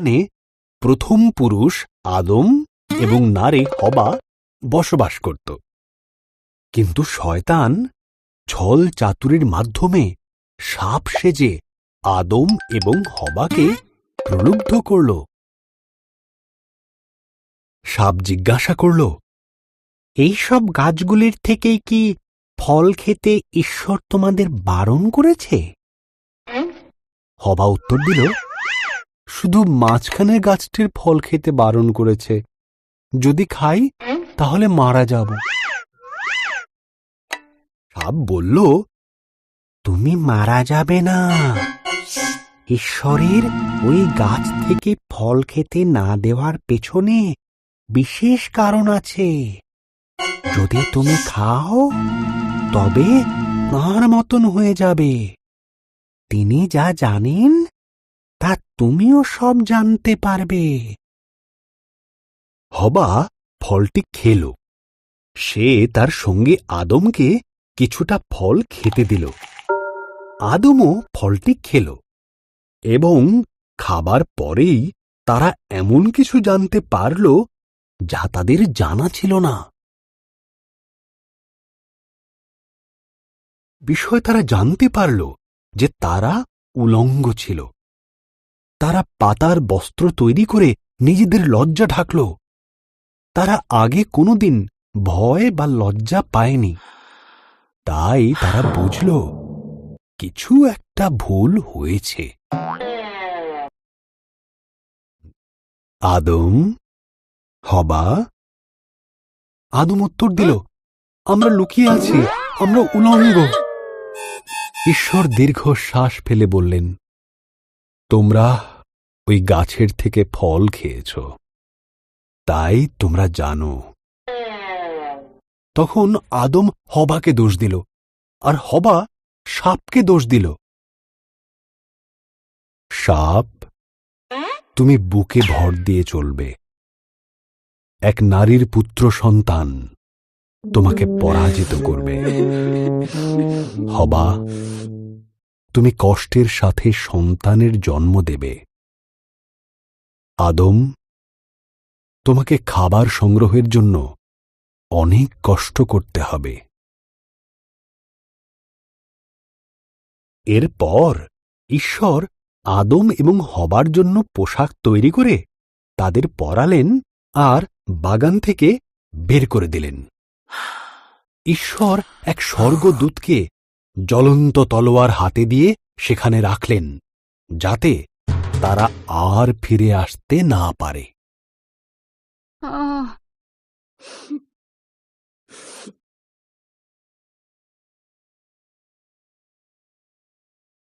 সেখানে প্রথম পুরুষ আদম এবং নারী হবা বসবাস করত। কিন্তু শয়তান ছল চাতুরির মাধ্যমে সাপ সেজে আদম এবং হবাকে প্রলুব্ধ করল। সাপ জিজ্ঞাসা করল, এইসব গাছগুলির থেকেই কি ফল খেতে ঈশ্বর তোমাদের বারণ করেছে? হবা উত্তর দিল, শুধু মাঝখানের গাছটির ফল খেতে বারণ করেছে। যদি খাই তাহলে মারা যাব। সাপ বলল, তুমি মারা যাবে না। ঈশ্বরের ওই গাছ থেকে ফল খেতে না দেওয়ার পেছনে বিশেষ কারণ আছে। যদি তুমি খাও তবে তাঁর মতন হয়ে যাবে। তিনি যা জানেন তা তুমিও সব জানতে পারবে। হবা ফলটি খেল। সে তার সঙ্গে আদমকে কিছুটা ফল খেতে দিল। আদমও ফলটি খেল এবং খাবার পরেই তারা এমন কিছু জানতে পারল যা তাদের জানা ছিল না। বিষয় তারা জানতে পারল যে তারা উলঙ্গ ছিল। তারা পাতার বস্ত্র তৈরি করে নিজেদের লজ্জা ঢাকল। তারা আগে কোনোদিন ভয় বা লজ্জা পায়নি। তাই তারা বুঝল কিছু একটা ভুল হয়েছে। আদম, হবা? আদম উত্তর দিল, আমরা লুকিয়ে আছি, আমরা উলঙ্গ। ঈশ্বর দীর্ঘশ্বাস ফেলে বললেন, তোমরা ওই গাছের থেকে ফল খেয়েছ, তাই তোমরা জানো। তখন আদম হবাকে দোষ দিল, আর হবা সাপকে দোষ দিল। সাপ, তুমি বুকে ভর দিয়ে চলবে। এক নারীর পুত্র সন্তান তোমাকে পরাজিত করবে। হবা, তুমি কষ্টের সাথে সন্তানের জন্ম দেবে। আদম, তোমাকে খাবার সংগ্রহের জন্য অনেক কষ্ট করতে হবে। এরপর ঈশ্বর আদম এবং হবার জন্য পোশাক তৈরি করে তাদের পরালেন আর বাগান থেকে বের করে দিলেন। ঈশ্বর এক স্বর্গদূতকে জ্বলন্ত তলোয়ার হাতে দিয়ে সেখানে রাখলেন, যাতে তারা আর ফিরে আসতে না পারে।